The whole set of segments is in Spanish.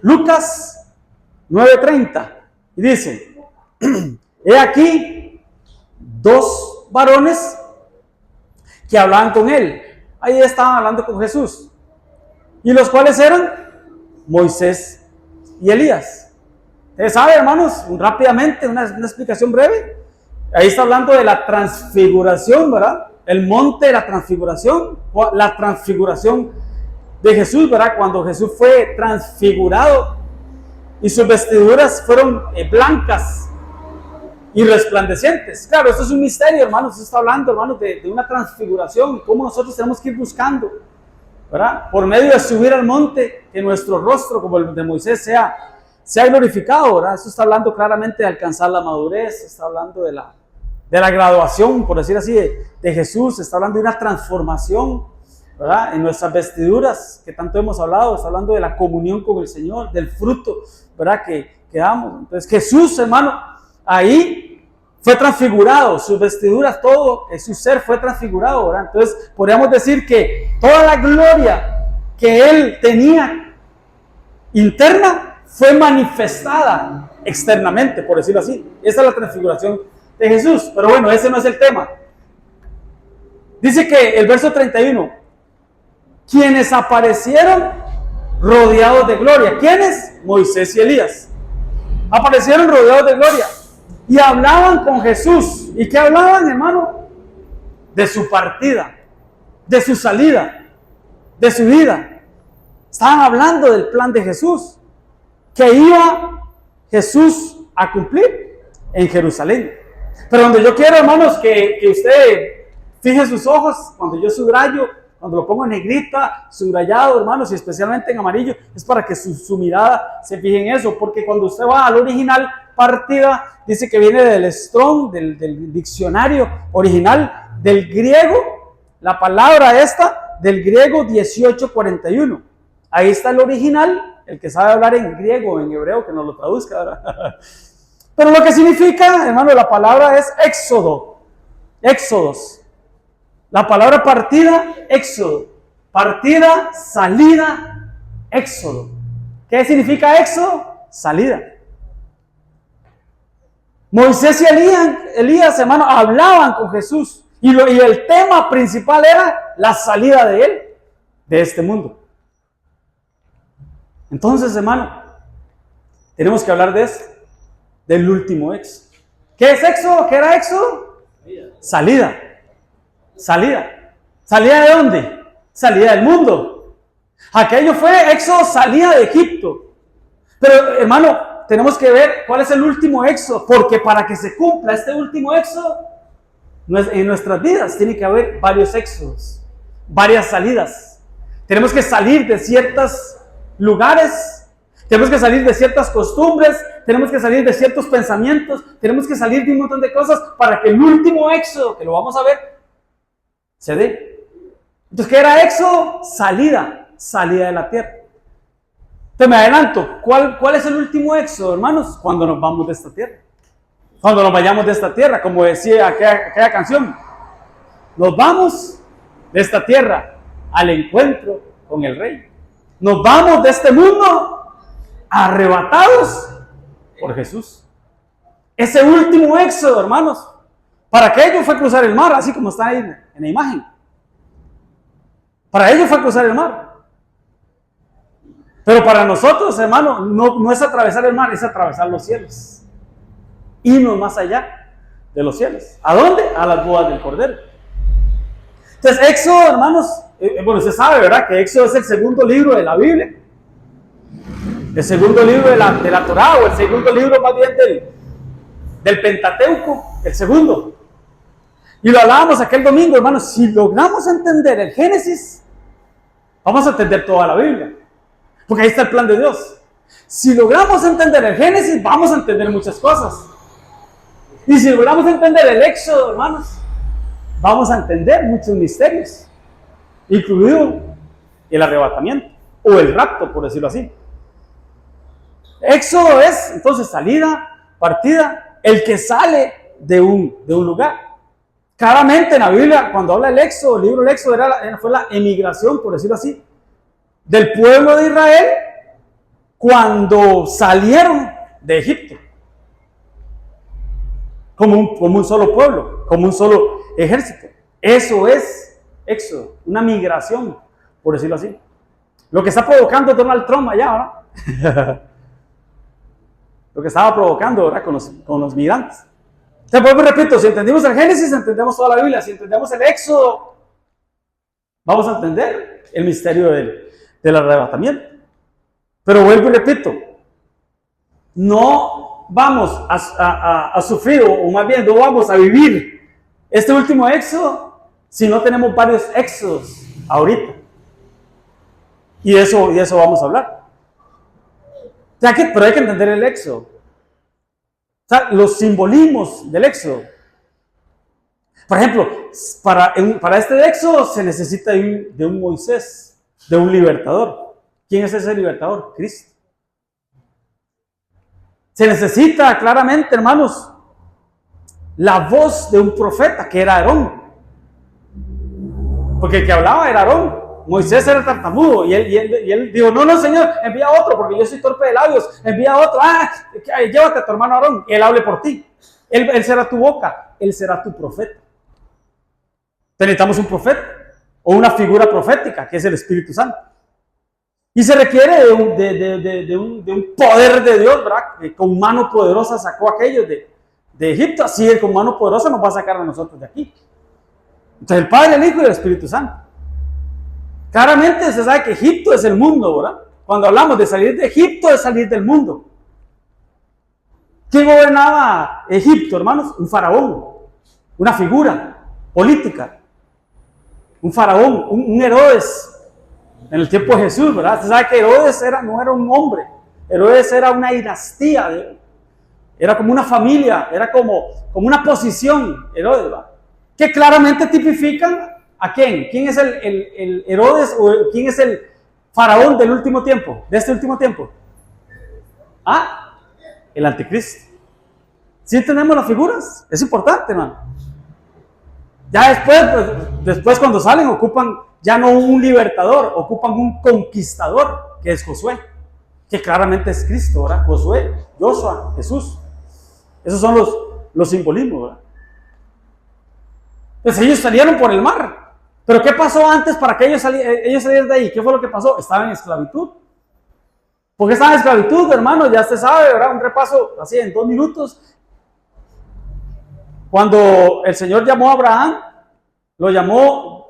Lucas 9:30. Y dice, he aquí 2 varones que hablaban con él. Ahí estaban hablando con Jesús. Y los cuales eran Moisés y Elías. Ustedes saben, hermanos, rápidamente, una explicación breve. Ahí está hablando de la transfiguración, ¿verdad? El monte de la transfiguración de Jesús, ¿verdad? Cuando Jesús fue transfigurado y sus vestiduras fueron blancas y resplandecientes. Claro, esto es un misterio, hermanos. Se está hablando, hermanos, de una transfiguración y cómo nosotros tenemos que ir buscando, ¿verdad? Por medio de subir al monte, que nuestro rostro, como el de Moisés, sea glorificado, ¿verdad? Esto está hablando claramente de alcanzar la madurez, está hablando de la graduación, por decir así, de Jesús, está hablando de una transformación, ¿verdad? En nuestras vestiduras, que tanto hemos hablado, está hablando de la comunión con el Señor, del fruto, ¿verdad? Que damos. Entonces Jesús, hermano, ahí fue transfigurado, sus vestiduras, todo, su ser fue transfigurado, ¿verdad? Entonces podríamos decir que toda la gloria que él tenía interna fue manifestada externamente, por decirlo así. Esa es la transfiguración de Jesús. Pero bueno, ese no es el tema. Dice que el verso 31, quienes aparecieron rodeados de gloria. ¿Quiénes? Moisés y Elías. Aparecieron rodeados de gloria y hablaban con Jesús. ¿Y qué hablaban, hermano? De su partida, de su salida, de su vida. Estaban hablando del plan de Jesús, que iba Jesús a cumplir en Jerusalén. Pero donde yo quiero, hermanos, que usted fije sus ojos, cuando yo subrayo, cuando lo pongo en negrita, subrayado, hermanos, y especialmente en amarillo, es para que su mirada se fije en eso, porque cuando usted va al original, partida, dice que viene del Strong, del diccionario original, del griego, la palabra esta, del griego 1841. Ahí está el original, el que sabe hablar en griego o en hebreo, que nos lo traduzca, ¿verdad? Pero lo que significa, hermano, la palabra es éxodo, éxodos. La palabra partida, éxodo. Partida, salida, éxodo. ¿Qué significa éxodo? Salida. Moisés y Elías, hermano, hablaban con Jesús. Y el tema principal era la salida de él, de este mundo. Entonces, hermano, tenemos que hablar de esto, del último éxodo. ¿Qué es éxodo? ¿Qué era éxodo? Salida. Salida. ¿Salida de dónde? Salida del mundo. Aquello fue éxodo, salida de Egipto. Pero, hermano, tenemos que ver cuál es el último éxodo, porque para que se cumpla este último éxodo, en nuestras vidas tiene que haber varios éxodos, varias salidas. Tenemos que salir de ciertos lugares, tenemos que salir de ciertas costumbres, tenemos que salir de ciertos pensamientos, tenemos que salir de un montón de cosas para que el último éxodo, que lo vamos a ver, se dé. Entonces, ¿qué era éxodo? Salida de la tierra. Entonces me adelanto, ¿cuál es el último éxodo, hermanos? Cuando nos vamos de esta tierra. Cuando nos vayamos de esta tierra, como decía aquella canción, nos vamos de esta tierra al encuentro con el Rey. Nos vamos de este mundo arrebatados por Jesús. Ese último éxodo, hermanos, para que ellos fue cruzar el mar, así como está ahí en la imagen. Para ellos fue cruzar el mar. Pero para nosotros, hermano, no es atravesar el mar, es atravesar los cielos. Irnos más allá de los cielos. ¿A dónde? A las bodas del Cordero. Entonces, Éxodo, hermanos, bueno, usted sabe, ¿verdad? Que Éxodo es el segundo libro de la Biblia. El segundo libro de la Torá, o el segundo libro más bien del Pentateuco, el segundo. Y lo hablábamos aquel domingo, hermanos, si logramos entender el Génesis, vamos a entender toda la Biblia. Porque ahí está el plan de Dios. Si logramos entender el Génesis, vamos a entender muchas cosas. Y si logramos entender el Éxodo, hermanos, vamos a entender muchos misterios, incluido el arrebatamiento, o el rapto, por decirlo así. Éxodo es, entonces, salida, partida, el que sale de un lugar. Claramente en la Biblia, cuando habla del Éxodo, el libro del Éxodo fue la emigración, por decirlo así, del pueblo de Israel cuando salieron de Egipto, como un solo pueblo, como un solo ejército. Eso es éxodo, una migración, por decirlo así. Lo que está provocando Donald Trump allá, ¿verdad? Lo que estaba provocando, ¿verdad? Con los migrantes. Entonces, pues, repito, si entendemos el Génesis, entendemos toda la Biblia. Si entendemos el Éxodo, vamos a entender el misterio del arrebatamiento. Pero vuelvo y repito, no vamos a sufrir, o más bien no vamos a vivir este último éxodo si no tenemos varios éxodos ahorita. Y de eso vamos a hablar. Pero hay que entender el éxodo. O sea, los simbolismos del éxodo. Por ejemplo, para este éxodo se necesita de un Moisés, de un libertador. ¿Quién es ese libertador? Cristo. Se necesita claramente, hermanos, la voz de un profeta, que era Aarón. Porque el que hablaba era Aarón. Moisés era tartamudo y él dijo, no, Señor, envía a otro, porque yo soy torpe de labios, envía a otro, llévate a tu hermano Aarón, él hable por ti. Él será tu boca, él será tu profeta. Necesitamos un profeta, o una figura profética, que es el Espíritu Santo. Y se requiere de un poder de Dios, ¿verdad? Que con mano poderosa sacó a aquellos de Egipto, así él con mano poderosa nos va a sacar a nosotros de aquí. Entonces el Padre, el Hijo y el Espíritu Santo. Claramente se sabe que Egipto es el mundo, ¿verdad? Cuando hablamos de salir de Egipto, es salir del mundo. ¿Quién gobernaba Egipto, hermanos? Un faraón, una figura política, un faraón, un Herodes. En el tiempo de Jesús, ¿verdad? Se sabe que Herodes no era un hombre, Herodes era una dinastía, era como una familia, era como una posición, Herodes, ¿verdad? Que claramente tipifican a quién. ¿Quién es el Herodes o quién es el faraón del último tiempo, de este último tiempo? El anticristo. ¿Sí tenemos las figuras? Es importante, hermano. Ya después cuando salen ocupan ya no un libertador, ocupan un conquistador, que es Josué, que claramente es Cristo, ¿verdad? Josué, Joshua, Jesús. Esos son los simbolismos, ¿verdad? Pues ellos salieron por el mar. Pero ¿qué pasó antes para que ellos salieran de ahí? ¿Qué fue lo que pasó? Estaban en esclavitud. ¿Por qué estaban en esclavitud, hermano? Ya usted sabe, ¿verdad? Un repaso así en 2 minutos. Cuando el Señor llamó a Abraham, lo llamó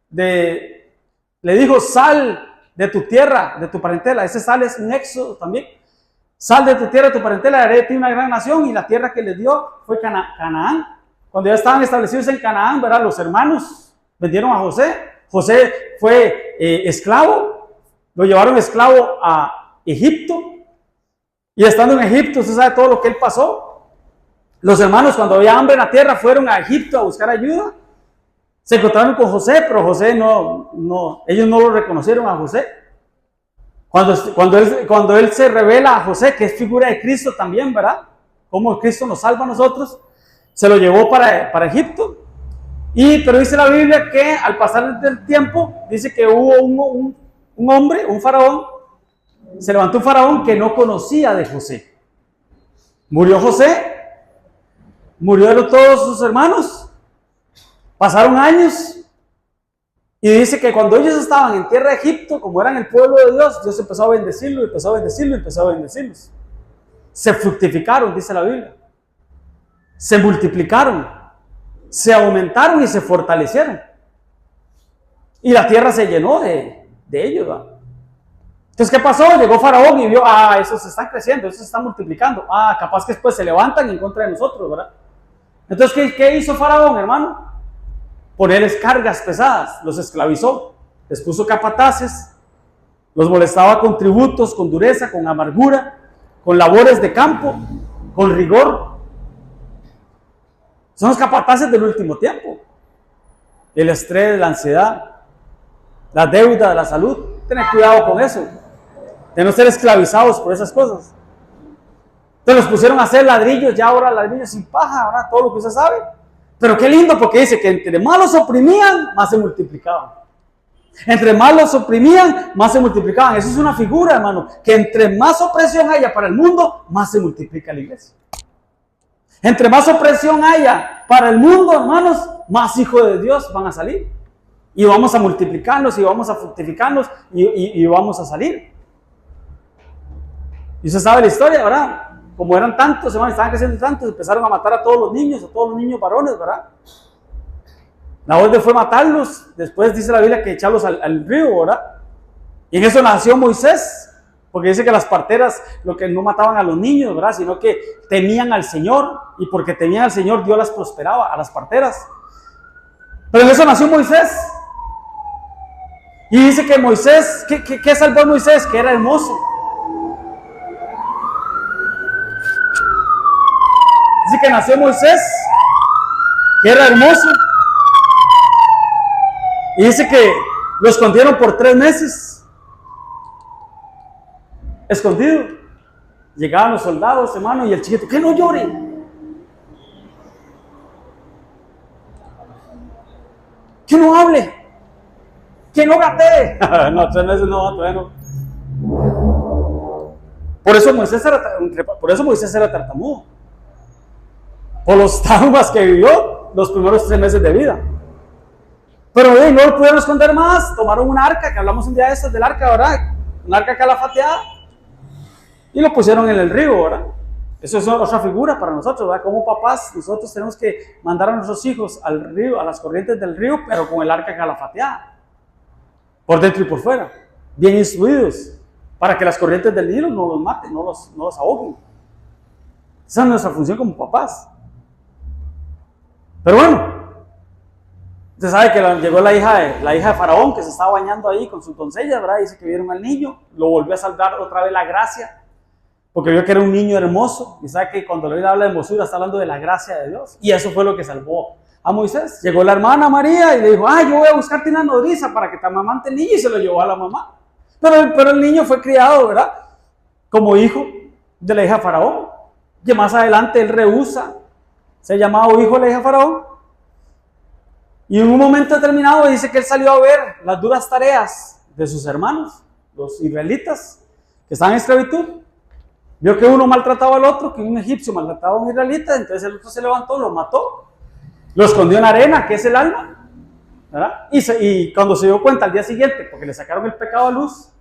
le dijo, sal de tu tierra, de tu parentela. Ese sal es un éxodo también. Sal de tu tierra, de tu parentela, haré de ti una gran nación. Y la tierra que les dio fue Canaán. Cuando ya estaban establecidos en Canaán, ¿verdad? Los hermanos vendieron a José. José fue esclavo. Lo llevaron esclavo a Egipto. Y estando en Egipto, usted sabe todo lo que él pasó. Los hermanos, cuando había hambre en la tierra, fueron a Egipto a buscar ayuda. Se encontraron con José, pero José ellos no lo reconocieron a José. Cuando él se revela a José, que es figura de Cristo también, ¿verdad? Como Cristo nos salva a nosotros, se lo llevó para Egipto. Pero dice la Biblia que al pasar del tiempo, dice que hubo un hombre, un faraón, se levantó un faraón que no conocía de José. Murió José, murieron todos sus hermanos. Pasaron años y dice que cuando ellos estaban en tierra de Egipto, como eran el pueblo de Dios, Dios empezó a bendecirlo, empezó a bendecirlo, empezó a bendecirlos. Se fructificaron, dice la Biblia. Se multiplicaron, se aumentaron y se fortalecieron. Y la tierra se llenó de ellos, ¿verdad? Entonces, ¿qué pasó? Llegó Faraón y vio, esos están creciendo, esos se están multiplicando. Capaz que después se levantan en contra de nosotros, ¿verdad? Entonces, ¿qué hizo Faraón, hermano? Ponerles cargas pesadas, los esclavizó, les puso capataces, los molestaba con tributos, con dureza, con amargura, con labores de campo, con rigor. Son los capataces del último tiempo. El estrés, la ansiedad, la deuda, la salud. Tened cuidado con eso, de no ser esclavizados por esas cosas. Entonces los pusieron a hacer ladrillos, ya ahora ladrillos sin paja, ahora todo lo que usted sabe. Pero qué lindo, porque dice que entre más los oprimían, más se multiplicaban. Entre más los oprimían, más se multiplicaban. Eso es una figura, hermano, que entre más opresión haya para el mundo, más se multiplica la iglesia. Entre más opresión haya para el mundo, hermanos, más hijos de Dios van a salir. Y vamos a multiplicarnos, y vamos a fructificarnos, y vamos a salir. Y usted sabe la historia, ¿verdad? Como eran tantos, hermanos, estaban creciendo tantos, empezaron a matar a todos los niños varones, ¿verdad? La orden fue matarlos. Después dice la Biblia que echarlos al río, ¿verdad? Y en eso nació Moisés, porque dice que las parteras lo que no mataban a los niños, ¿verdad? Sino que temían al Señor, y porque temían al Señor Dios las prosperaba a las parteras. Pero en eso nació Moisés. Y dice que Moisés, ¿qué salvó a Moisés? Que era hermoso. Dice que nació Moisés, que era hermoso. Y dice que lo escondieron por 3 meses. Escondido. Llegaban los soldados, hermano, y el chiquito, que no llore. Que no hable. Que no gatee. No, 3 meses no, todavía no. Por eso Moisés era tartamudo. Por los traumas que vivió los primeros 3 meses de vida. Pero no lo pudieron esconder más. Tomaron un arca, que hablamos un día de estas del arca, ¿verdad? Un arca calafateada. Y lo pusieron en el río, ¿verdad? Eso es otra figura para nosotros, ¿verdad? Como papás, nosotros tenemos que mandar a nuestros hijos al río, a las corrientes del río, pero con el arca calafateada. Por dentro y por fuera. Bien instruidos. Para que las corrientes del Nilo no los maten, no los ahoguen. Esa es nuestra función como papás. Pero bueno, usted sabe que llegó la hija de Faraón, que se estaba bañando ahí con sus doncellas, ¿verdad? Dice que vieron al niño, lo volvió a salvar otra vez la gracia, porque vio que era un niño hermoso. Y sabe que cuando la Biblia habla de hermosura, está hablando de la gracia de Dios. Y eso fue lo que salvó a Moisés. Llegó la hermana María y le dijo, yo voy a buscarte una nodriza para que te amamante el niño, y se lo llevó a la mamá. Pero el niño fue criado, ¿verdad? Como hijo de la hija de Faraón, que más adelante él rehúsa ser llamado hijo de la hija de Faraón. Y en un momento determinado dice que él salió a ver las duras tareas de sus hermanos, los israelitas, que estaban en esclavitud. Vio que uno maltrataba al otro, que un egipcio maltrataba a un israelita, entonces el otro se levantó, lo mató, lo escondió en arena, que es el alma, ¿verdad? Y cuando se dio cuenta al día siguiente, porque le sacaron el pecado a luz,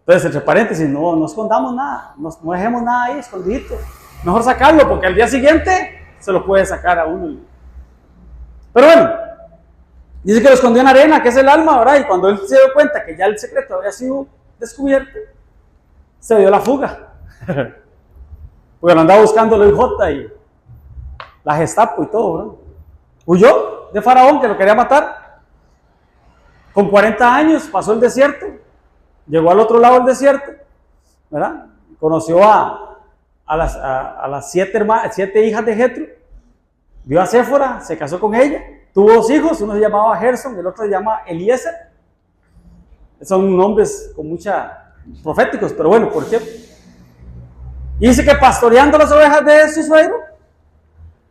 entonces entre paréntesis, no escondamos nada, no dejemos nada ahí escondidito, mejor sacarlo, porque al día siguiente se lo puede sacar a uno. Pero bueno, dice que lo escondió en arena, que es el alma, ¿verdad? Y cuando él se dio cuenta que ya el secreto había sido descubierto, se dio la fuga. Porque lo andaba buscando el OIJ y la Gestapo y todo, ¿verdad? Huyó de Faraón, que lo quería matar. Con 40 años pasó el desierto, llegó al otro lado del desierto, ¿verdad? Conoció a las 7 hijas de Jetro, vio a Séfora, se casó con ella, tuvo 2 hijos, uno se llamaba Gerson, el otro se llama Eliezer. Son nombres con mucha proféticos, pero bueno, ¿por qué? Y dice que pastoreando las ovejas de su suegro,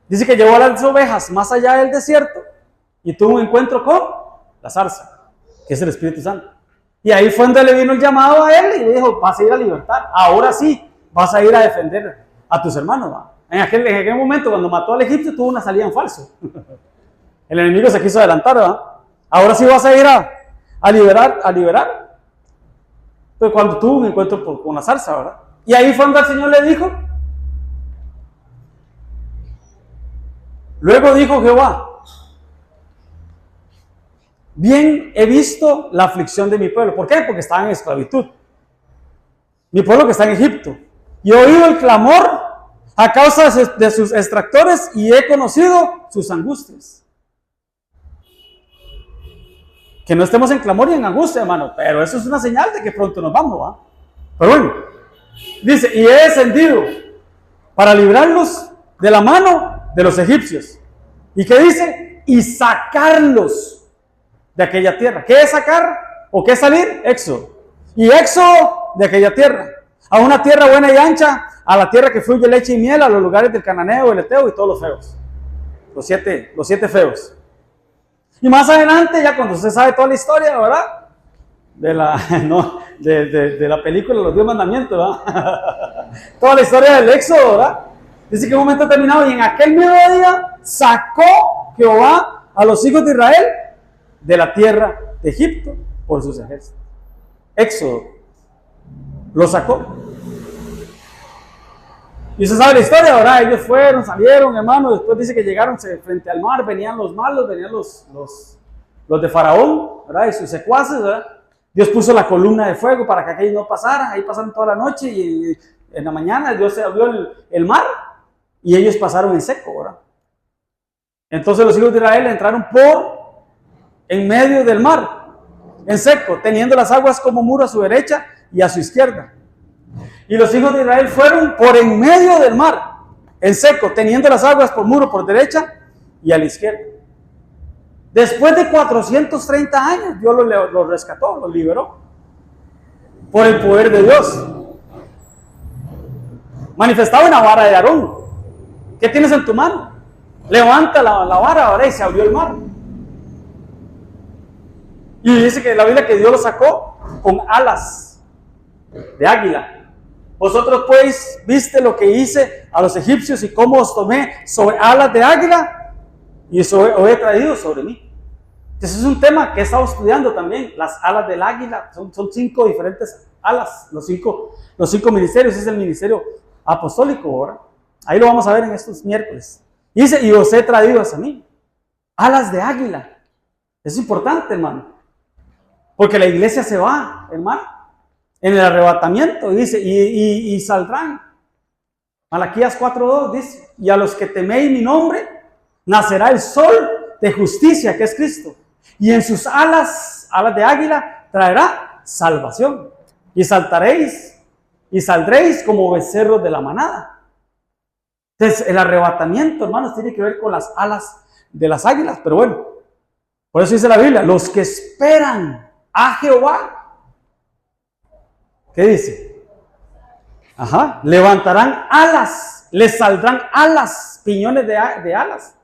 dice que llevó a las ovejas más allá del desierto y tuvo un encuentro con la zarza, que es el Espíritu Santo. Y ahí fue donde le vino el llamado a él y le dijo, vas a ir a libertar, ahora sí, vas a ir a defender a tus hermanos, ¿va? En aquel momento, cuando mató al egipcio, tuvo una salida en falso. El enemigo se quiso adelantar, ¿verdad? Ahora sí vas a ir a liberar. Pero cuando tuvo un encuentro con la zarza, ¿verdad? Y ahí fue donde el Señor le dijo. Luego dijo Jehová, bien he visto la aflicción de mi pueblo. ¿Por qué? Porque estaba en esclavitud. Mi pueblo que está en Egipto. Y he oído el clamor a causa de sus extractores y he conocido sus angustias. Que no estemos en clamor y en angustia, hermano, pero eso es una señal de que pronto nos vamos, ¿va? Pero bueno, dice, y he descendido para librarlos de la mano de los egipcios. ¿Y qué dice? Y sacarlos de aquella tierra. ¿Qué es sacar o qué es salir? Éxodo. Y éxodo de aquella tierra, a una tierra buena y ancha, a la tierra que fluye leche y miel, a los lugares del cananeo, el eteo y todos los feos. Los siete feos. Y más adelante, ya cuando usted sabe toda la historia, ¿verdad? De la película Los 10 Mandamientos, ¿verdad? Toda la historia del Éxodo, ¿verdad? Dice que en un momento determinado, y en aquel mismo día sacó Jehová a los hijos de Israel de la tierra de Egipto por sus ejércitos. Éxodo. Lo sacó. Y usted sabe la historia, ¿verdad? Ellos fueron, salieron, hermano. Después dice que llegaron frente al mar, venían los malos, venían los de Faraón, ¿verdad? Y sus secuaces, ¿verdad? Dios puso la columna de fuego para que aquellos no pasaran. Ahí pasaron toda la noche y en la mañana Dios se abrió el mar y ellos pasaron en seco, ¿verdad? Entonces los hijos de Israel entraron en medio del mar, en seco, teniendo las aguas como muro a su derecha y a su izquierda. Y los hijos de Israel fueron por en medio del mar, en seco, teniendo las aguas por muro por derecha y a la izquierda. Después de 430 años, Dios los rescató, los liberó. Por el poder de Dios. Manifestado en la vara de Aarón. ¿Qué tienes en tu mano? Levanta la vara, ¿verdad? Y se abrió el mar. Y dice que la Biblia que Dios los sacó con alas de águila. Vosotros pues viste lo que hice a los egipcios y cómo os tomé sobre alas de águila y os he traído sobre mí. Entonces es un tema que he estado estudiando también, las alas del águila. Son 5 diferentes alas, los cinco ministerios. Es el ministerio apostólico ahora. Ahí lo vamos a ver en estos miércoles. Y dice, y os he traído hacia mí. Alas de águila. Es importante, hermano. Porque la iglesia se va, hermano, en el arrebatamiento. Dice, y saldrán. Malaquías 4:2 dice, y a los que teméis mi nombre, nacerá el sol de justicia, que es Cristo. Y en sus alas de águila, traerá salvación. Y saltaréis y saldréis como becerros de la manada. Entonces, el arrebatamiento, hermanos, tiene que ver con las alas de las águilas. Pero bueno, por eso dice la Biblia, los que esperan a Jehová, ¿qué dice? Levantarán alas, les saldrán alas, piñones de alas,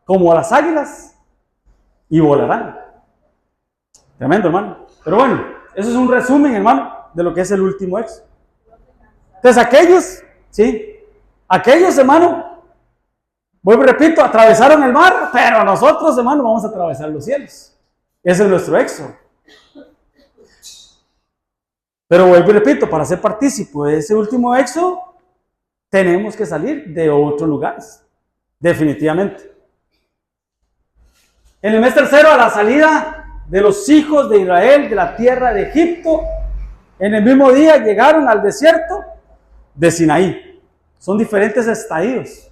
como a las águilas, y volarán. Tremendo, hermano. Pero bueno, eso es un resumen, hermano, de lo que es el último Éxodo. Entonces aquellos, hermano, vuelvo y repito, atravesaron el mar, pero nosotros, hermano, vamos a atravesar los cielos. Ese es nuestro Éxodo. Pero vuelvo y repito, para ser partícipe de ese último Éxodo, tenemos que salir de otros lugares, definitivamente. En el mes tercero, a la salida de los hijos de Israel de la tierra de Egipto, en el mismo día llegaron al desierto de Sinaí. Son diferentes estadios.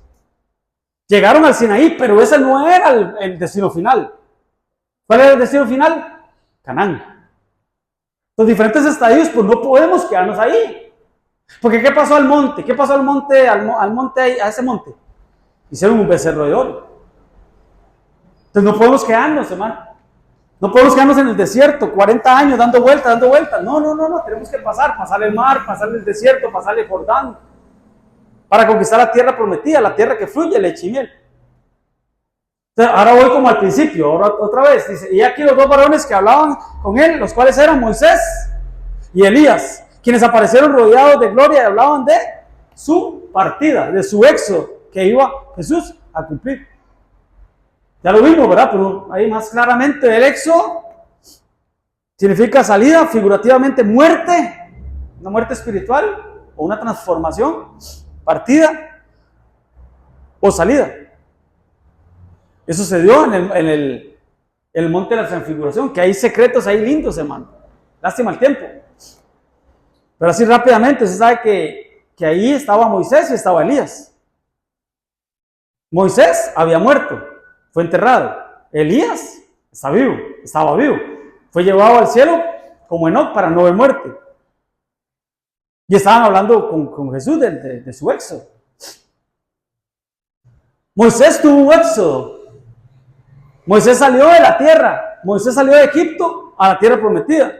Llegaron al Sinaí, pero ese no era el destino final. ¿Cuál era el destino final? Canaán. Los diferentes estadios, pues no podemos quedarnos ahí. Porque ¿qué pasó al monte? ¿Qué pasó al monte, a ese monte? Hicieron un becerro de oro. Entonces no podemos quedarnos, hermano. No podemos quedarnos en el desierto 40 años dando vueltas. No. Tenemos que pasar el mar, pasar el desierto, pasar el Jordán, para conquistar la tierra prometida, la tierra que fluye leche y miel. Entonces, ahora voy como al principio, ahora otra vez. Dice, y aquí los 2 varones que hablaban con él, los cuales eran Moisés y Elías, quienes aparecieron rodeados de gloria y hablaban de su partida, de su éxodo que iba Jesús a cumplir. Ya lo vimos, ¿verdad? Pero ahí más claramente el éxodo significa salida, figurativamente muerte, una muerte espiritual o una transformación, partida o salida. Eso se dio en el monte de la transfiguración, que hay secretos ahí lindos, hermano. Lástima el tiempo. Pero así rápidamente, se sabe que ahí estaba Moisés y estaba Elías. Moisés había muerto. Fue enterrado. Elías estaba vivo. Fue llevado al cielo como Enoc para no ver muerte. Y estaban hablando con Jesús de su éxodo. Moisés tuvo un éxodo. Moisés salió de la tierra. Moisés salió de Egipto a la tierra prometida.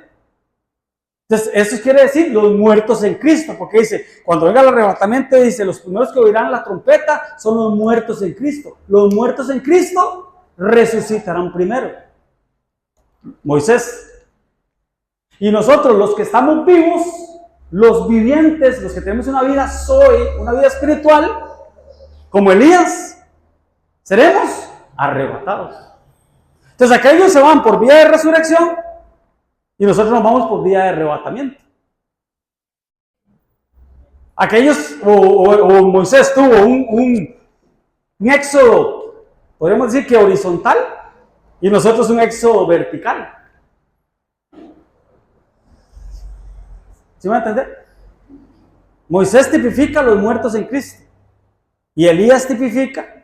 Entonces, eso quiere decir los muertos en Cristo, porque dice, cuando venga el arrebatamiento, dice, los primeros que oirán la trompeta son los muertos en Cristo. Los muertos en Cristo resucitarán primero. Moisés. Y nosotros, los que estamos vivos, los vivientes, los que tenemos una vida una vida espiritual, como Elías, seremos arrebatados. Entonces, aquellos se van por vía de resurrección y nosotros nos vamos por vía de arrebatamiento. Aquellos, o Moisés tuvo un éxodo, podríamos decir que horizontal, y nosotros un éxodo vertical. ¿Sí me va a entender? Moisés tipifica a los muertos en Cristo. Y Elías tipifica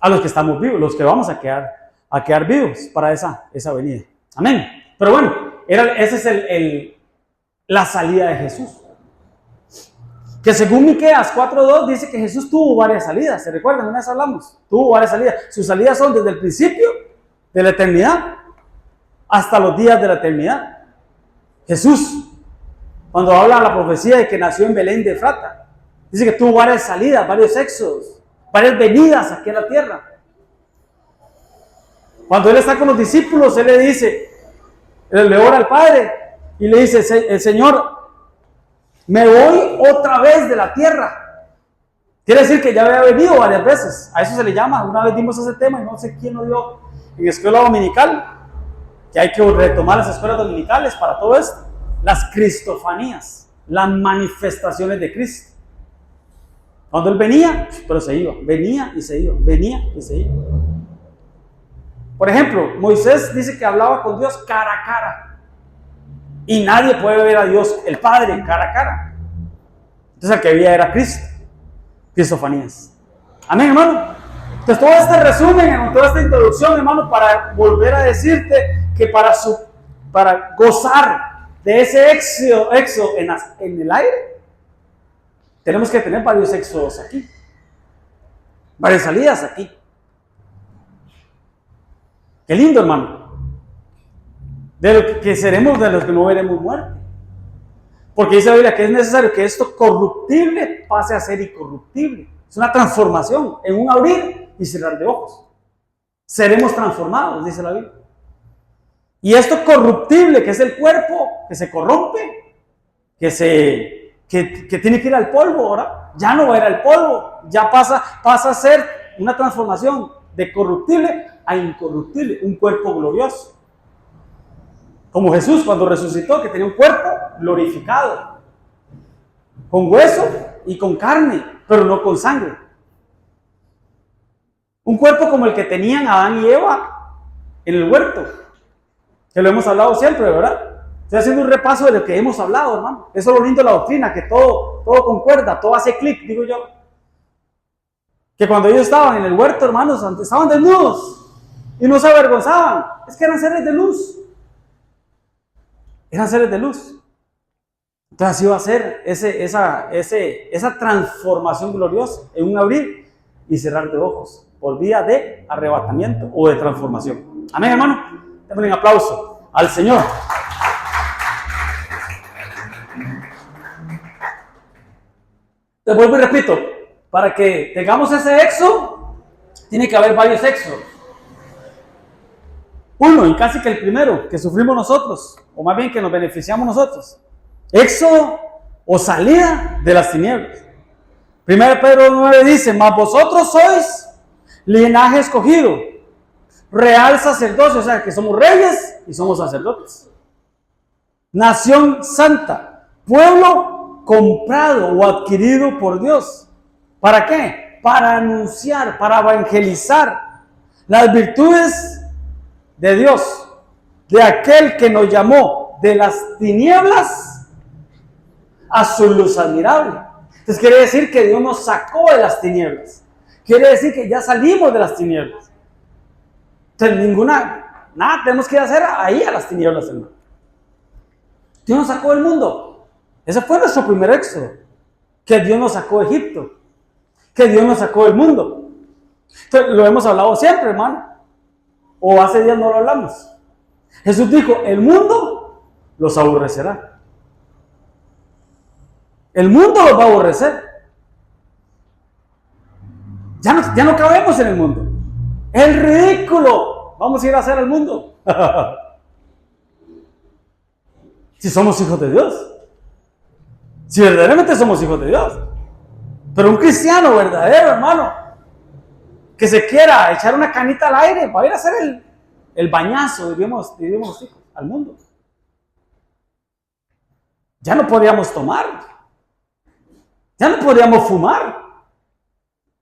a los que estamos vivos, los que vamos a quedar vivos para esa venida. Amén. Pero bueno, esa es la salida de Jesús. Que según Miqueas 4:2 dice que Jesús tuvo varias salidas. ¿Se recuerdan? Una vez hablamos. Tuvo varias salidas. Sus salidas son desde el principio de la eternidad hasta los días de la eternidad. Jesús, cuando habla la profecía de que nació en Belén de Efrata, dice que tuvo varias salidas, varios éxodos, varias venidas aquí a la tierra. Cuando Él está con los discípulos, Él le dice, Él le ora al Padre y le dice, el Señor, me voy otra vez de la tierra. Quiere decir que ya había venido varias veces. A eso se le llama, una vez dimos ese tema y no sé quién lo dio en escuela dominical, que hay que retomar las escuelas dominicales para todo esto. Las cristofanías, las manifestaciones de Cristo. Cuando Él venía, pero se iba, venía y se iba, venía y se iba. Por ejemplo, Moisés dice que hablaba con Dios cara a cara. Y nadie puede ver a Dios, el Padre, cara a cara. Entonces el que había era Cristo. Cristofanías. Amén, hermano. Entonces todo este resumen, toda esta introducción, hermano, para volver a decirte que para gozar de ese éxodo en el aire, tenemos que tener varios éxodos aquí. Varias salidas aquí. Qué lindo, hermano. De lo que seremos, de los que no veremos muerte. Porque dice la Biblia que es necesario que esto corruptible pase a ser incorruptible. Es una transformación en un abrir y cerrar de ojos. Seremos transformados, dice la Biblia. Y esto corruptible, que es el cuerpo, que se corrompe, que tiene que ir al polvo ahora, ya no va a ir al polvo, ya pasa a ser una transformación de corruptible a incorruptible, un cuerpo glorioso. Como Jesús cuando resucitó, que tenía un cuerpo glorificado, con hueso y con carne, pero no con sangre. Un cuerpo como el que tenían Adán y Eva en el huerto, que lo hemos hablado siempre, ¿verdad? Estoy haciendo un repaso de lo que hemos hablado, hermano. Eso es lo lindo de la doctrina, que todo concuerda, todo hace clic, digo yo. Que cuando ellos estaban en el huerto, hermanos, estaban desnudos y no se avergonzaban. Es que eran seres de luz. Eran seres de luz. Entonces así va a ser esa transformación gloriosa en un abrir y cerrar de ojos por vía de arrebatamiento o de transformación. Amén, hermano. Démosle un aplauso al Señor. Te vuelvo y repito, para que tengamos ese éxodo, tiene que haber varios éxodos. Uno, y casi que el primero, que sufrimos nosotros, o más bien que nos beneficiamos nosotros. Éxodo o salida de las tinieblas. 1 Pedro 9 dice, mas vosotros sois linaje escogido, real sacerdocio, o sea que somos reyes y somos sacerdotes. Nación santa, pueblo comprado o adquirido por Dios. ¿Para qué? Para anunciar, para evangelizar las virtudes de Dios, de aquel que nos llamó de las tinieblas a su luz admirable. Entonces quiere decir que Dios nos sacó de las tinieblas. Quiere decir que ya salimos de las tinieblas. Entonces nada tenemos que hacer ahí a las tinieblas, hermano. Dios nos sacó del mundo. Ese fue nuestro primer éxodo. Que Dios nos sacó de Egipto. Que Dios nos sacó del mundo. Entonces, lo hemos hablado siempre, hermano. O hace días no lo hablamos. Jesús dijo, el mundo los aborrecerá. El mundo los va a aborrecer. Ya no cabemos en el mundo. El ridículo vamos a ir a hacer al mundo. Si somos hijos de Dios. Si verdaderamente somos hijos de Dios. Pero un cristiano verdadero, hermano, que se quiera echar una canita al aire, va a ir a hacer el bañazo, diríamos los hijos, al mundo. Ya no podríamos tomar. Ya no podríamos fumar.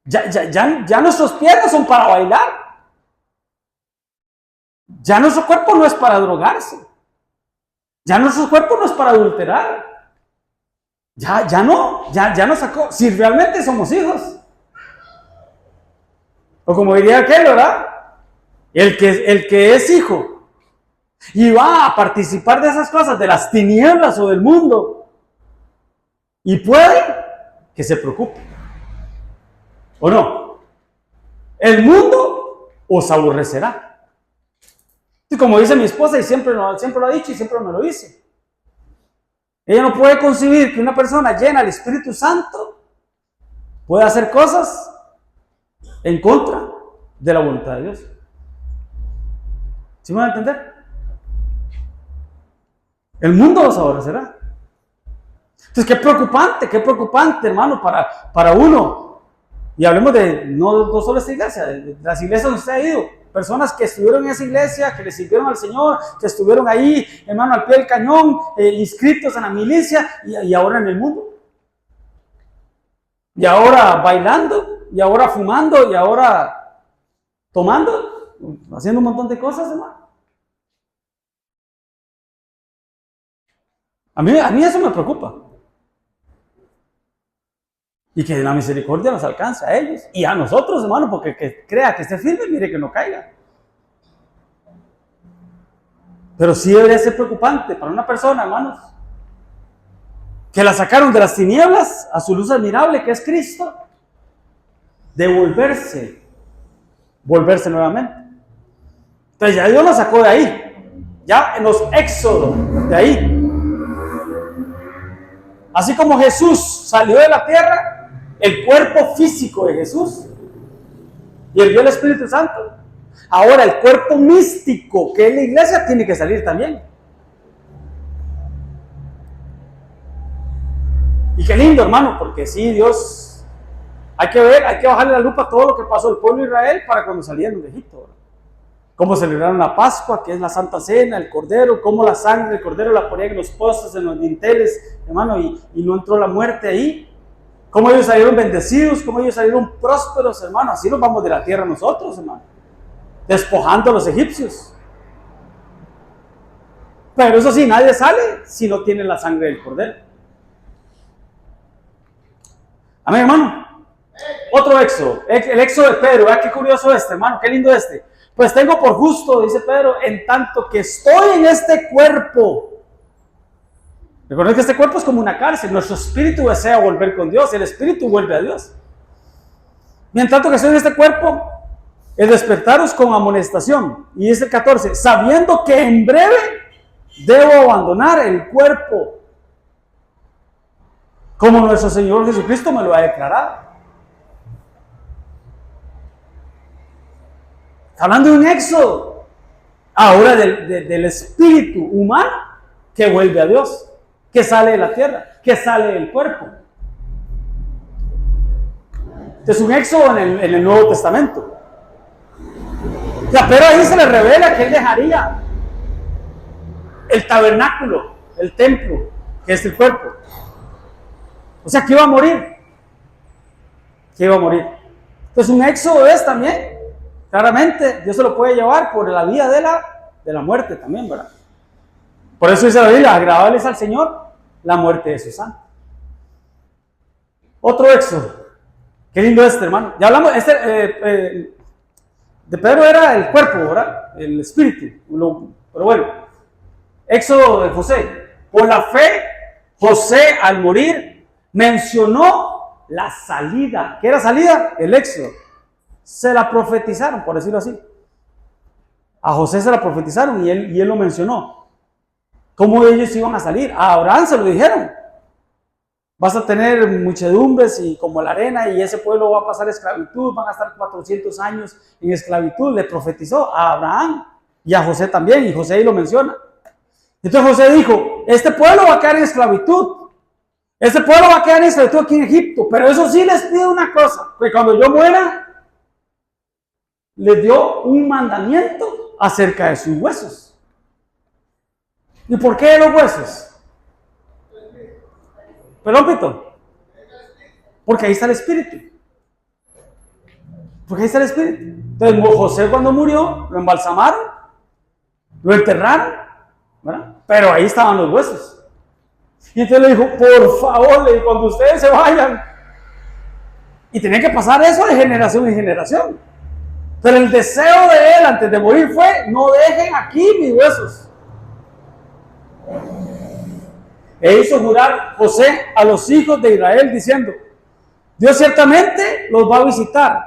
Ya nuestros pies no son para bailar. Ya nuestro cuerpo no es para drogarse. Ya nuestro cuerpo no es para adulterar. Ya nos sacó. Si realmente somos hijos. O como diría aquel, ¿verdad? El que es hijo y va a participar de esas cosas, de las tinieblas o del mundo, y puede, que se preocupe. ¿O no? El mundo os aborrecerá. Y como dice mi esposa, y siempre lo ha dicho y siempre me lo dice, ella no puede concebir que una persona llena del Espíritu Santo pueda hacer cosas en contra de la voluntad de Dios. ¿Sí me van a entender? El mundo los aborrecerá. Entonces, qué preocupante, hermano, para uno. Y hablemos de no solo esta iglesia, de las iglesias donde usted ha ido. Personas que estuvieron en esa iglesia, que le sirvieron al Señor, que estuvieron ahí, hermano, al pie del cañón, inscritos en la milicia, y ahora en el mundo. Y ahora bailando, y ahora fumando, y ahora tomando, haciendo un montón de cosas, hermano. A mí eso me preocupa. Y que la misericordia nos alcance a ellos y a nosotros, hermano, porque que crea que esté firme, mire que no caiga. Pero sí debería ser preocupante para una persona, hermanos, que la sacaron de las tinieblas a su luz admirable, que es Cristo, de volverse nuevamente. Entonces ya Dios nos sacó de ahí, ya nos éxodo de ahí. Así como Jesús salió de la tierra, el cuerpo físico de Jesús, y envió el Espíritu Santo, ahora el cuerpo místico, que es la iglesia, tiene que salir también. Y qué lindo, hermano, porque sí, Dios, hay que bajarle la lupa a todo lo que pasó el pueblo de Israel para cuando salieron de Egipto, ¿verdad? Cómo celebraron la Pascua, que es la Santa Cena, el Cordero, cómo la sangre del Cordero la ponían en los postes, en los dinteles, hermano, y no entró la muerte ahí. Cómo ellos salieron bendecidos, cómo ellos salieron prósperos, hermano. Así nos vamos de la tierra nosotros, hermano. Despojando a los egipcios. Pero eso sí, nadie sale si no tiene la sangre del Cordero. Amén, hermano. Otro éxodo, el éxodo de Pedro. Vea qué curioso hermano, qué lindo Pues tengo por justo, dice Pedro, en tanto que estoy en este cuerpo. Recuerden que este cuerpo es como una cárcel. Nuestro espíritu desea volver con Dios. El espíritu vuelve a Dios. Mientras tanto que estoy en este cuerpo, el despertaros con amonestación. Y dice el 14, sabiendo que en breve debo abandonar el cuerpo, como nuestro Señor Jesucristo me lo ha declarado. Hablando de un éxodo, ahora del espíritu humano que vuelve a Dios, que sale de la tierra, que sale del cuerpo. Es un éxodo en el Nuevo Testamento. O sea, pero ahí se le revela que él dejaría el tabernáculo, el templo, que es el cuerpo. O sea, que iba a morir. Entonces un éxodo es también, claramente, Dios se lo puede llevar por la vía de la muerte también, ¿verdad? Por eso dice la Biblia, agradable es al Señor la muerte de sus santos. Otro éxodo. Qué lindo hermano. Ya hablamos, de Pedro era el cuerpo, ¿verdad? El espíritu. Pero bueno, éxodo de José. Por la fe, José al morir mencionó la salida. ¿Qué era salida? El éxodo. Se la profetizaron, por decirlo así. A José se la profetizaron y él lo mencionó. ¿Cómo ellos iban a salir? A Abraham se lo dijeron. Vas a tener muchedumbres y como la arena y ese pueblo va a pasar esclavitud, van a estar 400 años en esclavitud. Le profetizó a Abraham y a José también, y José ahí lo menciona. Entonces José dijo, este pueblo va a quedar en esclavitud. Este pueblo va a quedar en esclavitud aquí en Egipto, pero eso sí les pido una cosa, que cuando yo muera, les dio un mandamiento acerca de sus huesos. ¿Y por qué los huesos? Perdón, Pito. Porque ahí está el espíritu. Porque ahí está el espíritu. Entonces José cuando murió, lo embalsamaron, lo enterraron, ¿verdad? Pero ahí estaban los huesos. Y entonces le dijo, por favor, cuando ustedes se vayan. Y tenía que pasar eso de generación en generación. Pero el deseo de él antes de morir fue, no dejen aquí mis huesos. E hizo jurar José a los hijos de Israel diciendo, Dios ciertamente los va a visitar,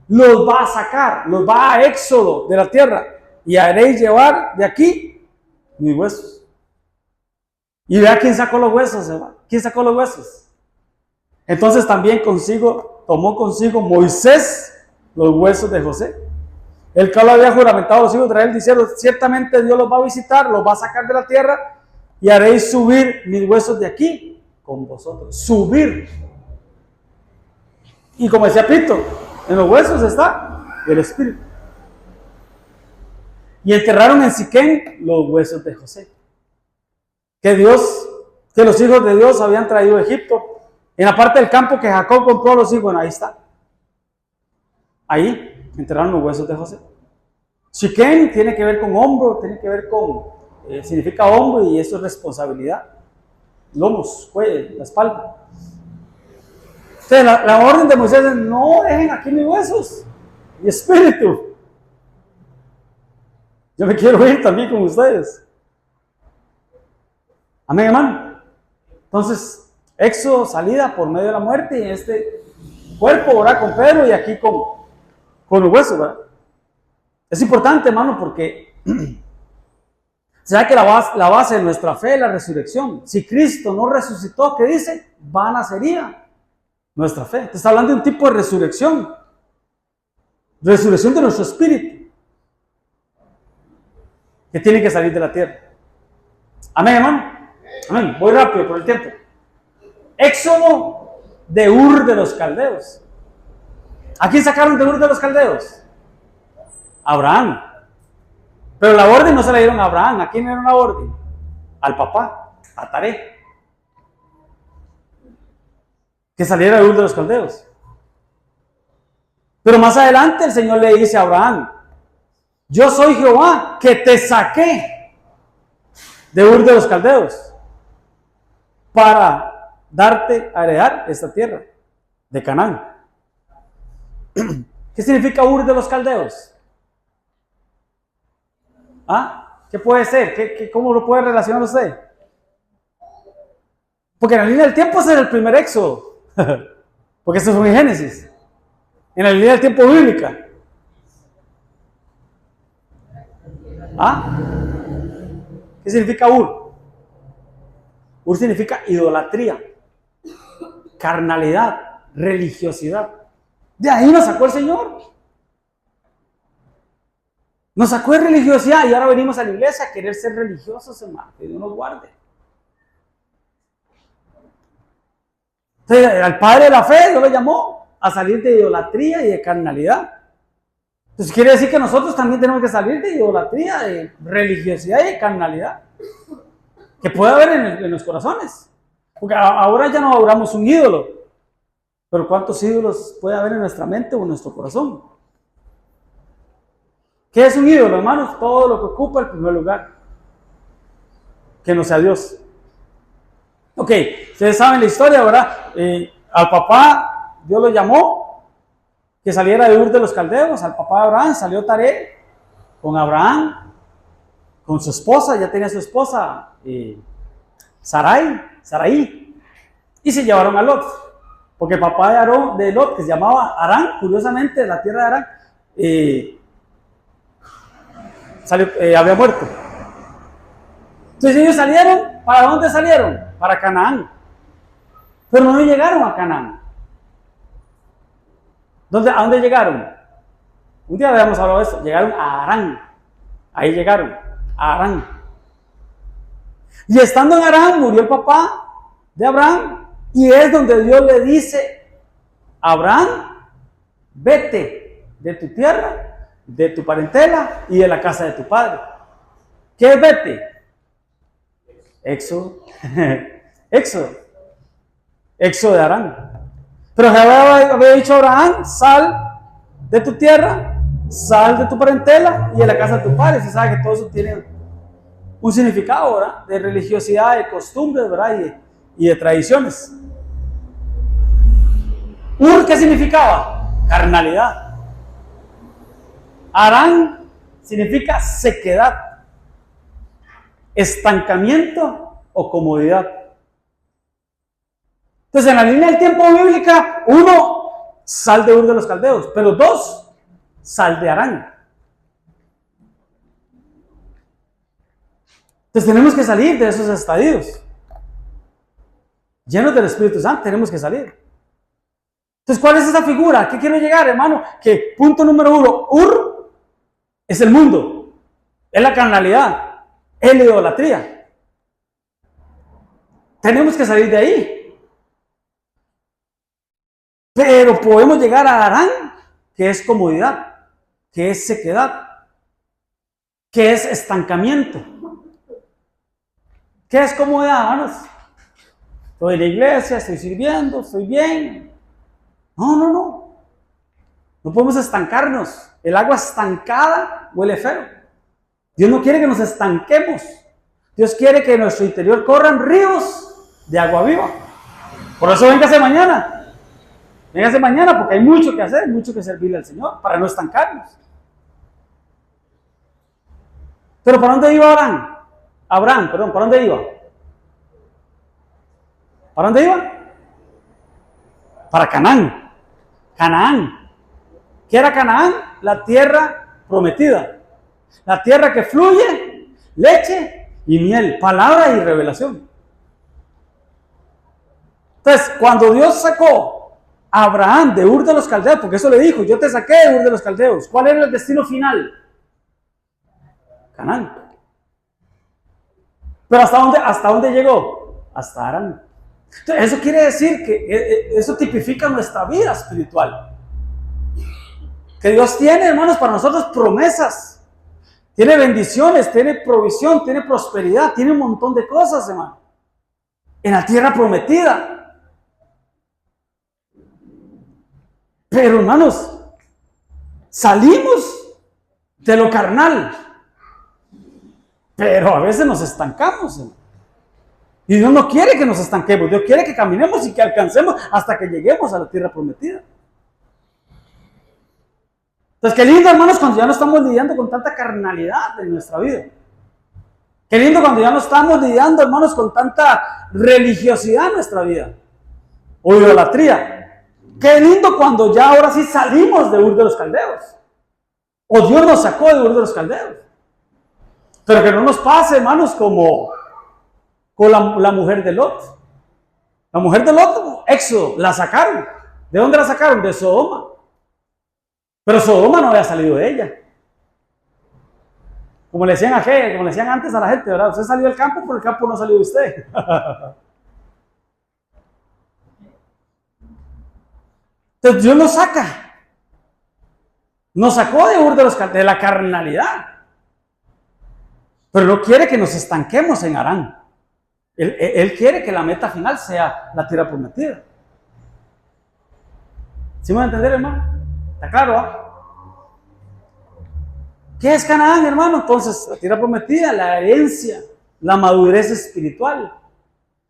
los va a sacar, los va a éxodo de la tierra y haréis llevar de aquí mis huesos. Y vea quién sacó los huesos, hermano. ¿Quién sacó los huesos? Entonces también tomó consigo Moisés los huesos de José, el cual había juramentado a los hijos de Israel diciendo, ciertamente Dios los va a visitar, los va a sacar de la tierra y haréis subir mis huesos de aquí con vosotros. Subir. Y como decía Pito, en los huesos está el espíritu. Y enterraron en Siquén los huesos de José, que los hijos de Dios habían traído a Egipto, en la parte del campo que Jacob compró a los hijos. Bueno, ahí está. Ahí enterraron los huesos de José. Siquén tiene que ver con hombro, tiene que ver con, significa hombro, y eso es responsabilidad. Lomos, cuello, la espalda. Entonces la orden de Moisés es, no dejen aquí mis huesos, mi espíritu. Yo me quiero ir también con ustedes. Amén, hermano. Entonces, éxodo, salida por medio de la muerte, y en este cuerpo, ¿verdad? Con Pedro, y aquí con los huesos, ¿verdad? Es importante, hermano, porque sabe que la base de nuestra fe es la resurrección. Si Cristo no resucitó, ¿qué dice? Vana sería nuestra fe. Te está hablando de un tipo de resurrección. Resurrección de nuestro espíritu, que tiene que salir de la tierra. Amén, hermano. Amén. Voy rápido por el tiempo. Éxodo de Ur de los Caldeos. ¿A quién sacaron de Ur de los Caldeos? Abraham. Pero la orden no se la dieron a Abraham. ¿A quién dieron la orden? Al papá, a Taré, que saliera de Ur de los Caldeos. Pero más adelante el Señor le dice a Abraham, yo soy Jehová que te saqué de Ur de los Caldeos para darte a heredar esta tierra de Canaán. ¿Qué significa Ur de los Caldeos? ¿Ah? ¿Qué puede ser? ¿Cómo lo puede relacionar usted? Porque en la línea del tiempo ese es el primer éxodo. Porque esto fue en Génesis. En la línea del tiempo bíblica. ¿Ah? ¿Qué significa Ur? Ur significa idolatría, carnalidad, religiosidad. De ahí nos sacó el Señor. Nos sacó de religiosidad y ahora venimos a la iglesia a querer ser religiosos, hermano. Que Dios nos guarde. Entonces, al padre de la fe, Dios lo llamó a salir de idolatría y de carnalidad. Entonces, quiere decir que nosotros también tenemos que salir de idolatría, de religiosidad y de carnalidad, que puede haber en los corazones. Porque ahora ya no adoramos un ídolo, pero ¿cuántos ídolos puede haber en nuestra mente o en nuestro corazón? ¿Qué es un ídolo, hermanos? Todo lo que ocupa el primer lugar, que no sea Dios. Ok, ustedes saben la historia, ¿verdad? Al papá Dios lo llamó que saliera de Ur de los Caldeos. Al papá de Abraham salió Taré con Abraham, con su esposa, ya tenía su esposa Sarai, y se llevaron a Lot, porque el papá de Lot, que se llamaba Arán, curiosamente de la tierra de Arán, había muerto. Entonces Entonces ellos salieron, ¿para dónde salieron? Para Canaán. Pero no llegaron a Canaán. ¿A dónde llegaron? Un día habíamos hablado de eso. Llegaron a Harán. Ahí llegaron, a Harán. Y estando en Harán, murió el papá de Abraham. Y es donde Dios le dice a Abraham: vete de tu tierra, de tu parentela y de la casa de tu padre. ¿Qué es vete? Éxodo. Éxodo de Harán. Pero Jehová había dicho a Abraham: sal de tu tierra, sal de tu parentela y de la casa de tu padre. Se sabe que todo eso tiene un significado, ¿verdad? De religiosidad, de costumbres, ¿verdad? Y de tradiciones. ¿Qué significaba? Carnalidad. Harán significa sequedad, estancamiento o comodidad. Entonces, en la línea del tiempo bíblica, 1, sal de Ur de los Caldeos, pero 2, sal de Harán. Entonces, tenemos que salir de esos estadios. Llenos del Espíritu Santo, tenemos que salir. Entonces, ¿cuál es esa figura? ¿A qué quiero llegar, hermano? Que punto número 1, Ur es el mundo, es la carnalidad, es la idolatría. Tenemos que salir de ahí. Pero podemos llegar a Harán, que es comodidad, que es sequedad, que es estancamiento. ¿Qué es comodidad, hermanos? Estoy en la iglesia, estoy sirviendo, estoy bien. No. No podemos estancarnos. El agua estancada huele feo. Dios no quiere que nos estanquemos. Dios quiere que en nuestro interior corran ríos de agua viva. Por eso véngase mañana. Véngase mañana porque hay mucho que hacer, mucho que servirle al Señor para no estancarnos. Pero ¿para dónde iba Abraham? ¿para dónde iba? ¿Para dónde iba? Para Canaán. Canaán. ¿Qué era Canaán? La tierra prometida. La tierra que fluye leche y miel, palabra y revelación. Entonces, cuando Dios sacó a Abraham de Ur de los Caldeos, porque eso le dijo: yo te saqué de Ur de los Caldeos. ¿Cuál era el destino final? Canaán. Pero ¿hasta dónde llegó? Hasta Harán. Entonces, eso quiere decir que eso tipifica nuestra vida espiritual. Que Dios tiene, hermanos, para nosotros promesas. Tiene bendiciones, tiene provisión, tiene prosperidad, tiene un montón de cosas, hermano. En la tierra prometida. Pero, hermanos, salimos de lo carnal. Pero a veces nos estancamos, hermano. Y Dios no quiere que nos estanquemos. Dios quiere que caminemos y que alcancemos hasta que lleguemos a la tierra prometida. Entonces, qué lindo, hermanos, cuando ya no estamos lidiando con tanta carnalidad en nuestra vida. Qué lindo cuando ya no estamos lidiando, hermanos, con tanta religiosidad en nuestra vida. O idolatría. Qué lindo cuando ya ahora sí salimos de Ur de los Caldeos. O Dios nos sacó de Ur de los Caldeos. Pero que no nos pase, hermanos, como con la mujer de Lot. La mujer de Lot, Éxodo, la sacaron. ¿De dónde la sacaron? De Sodoma. Pero Sodoma no había salido de ella. Como le decían antes a la gente, ¿verdad? Usted salió del campo, pero el campo no salió de usted. Entonces Dios nos saca. Nos sacó de Ur de la carnalidad. Pero no quiere que nos estanquemos en Harán. Él quiere que la meta final sea la tierra prometida. ¿Sí me van a entender, hermano? ¿Está claro? ¿Qué es Canaán, hermano? Entonces, la tierra prometida, la herencia, la madurez espiritual.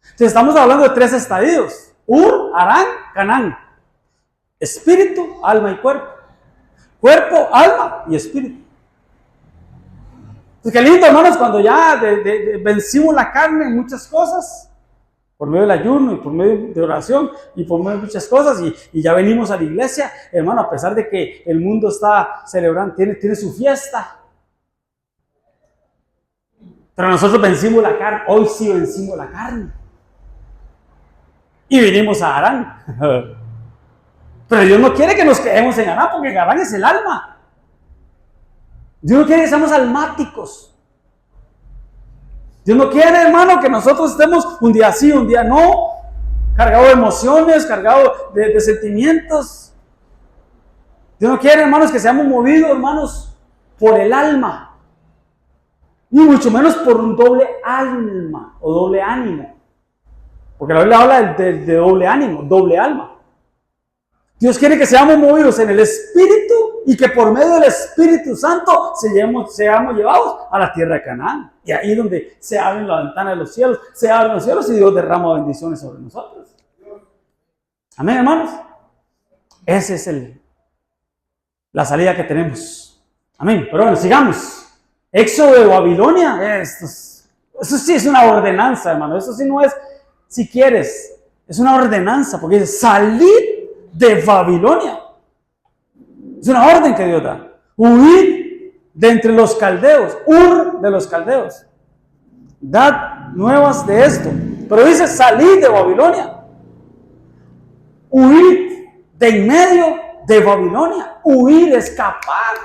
Entonces, estamos hablando de 3 estadios: Ur, Harán, Canaán. Espíritu, alma y cuerpo. Cuerpo, alma y espíritu. Entonces, qué lindo, hermanos, cuando ya vencimos la carne en muchas cosas, por medio del ayuno y por medio de oración y por medio de muchas cosas, y ya venimos a la iglesia, hermano, a pesar de que el mundo está celebrando, tiene su fiesta. Pero nosotros vencimos la carne. Hoy sí vencimos la carne. Y vinimos a Harán. Pero Dios no quiere que nos quedemos en Harán, porque Harán es el alma. Dios no quiere que seamos almáticos. Dios no quiere, hermano, que nosotros estemos un día sí, un día no, cargado de emociones, cargado de sentimientos. Dios no quiere, hermanos, que seamos movidos, hermanos, por el alma. Ni mucho menos por un doble alma o doble ánimo. Porque la Biblia habla de doble ánimo, doble alma. Dios quiere que seamos movidos en el Espíritu y que por medio del Espíritu Santo seamos llevados a la tierra de Canaán. Y ahí es donde se abren la ventana de los cielos, se abren los cielos y Dios derrama bendiciones sobre nosotros. Amén, hermanos. Esa es la salida que tenemos. Amén. Pero bueno, sigamos. Éxodo de Babilonia. Eso sí es una ordenanza, hermano. Eso sí no es, si quieres, es una ordenanza, porque dice salir de Babilonia. Es una orden que Dios da. Huir de entre los caldeos. De los caldeos. Dad nuevas de esto. Pero dice salir de Babilonia. Huir de en medio de Babilonia. Huir, escapar.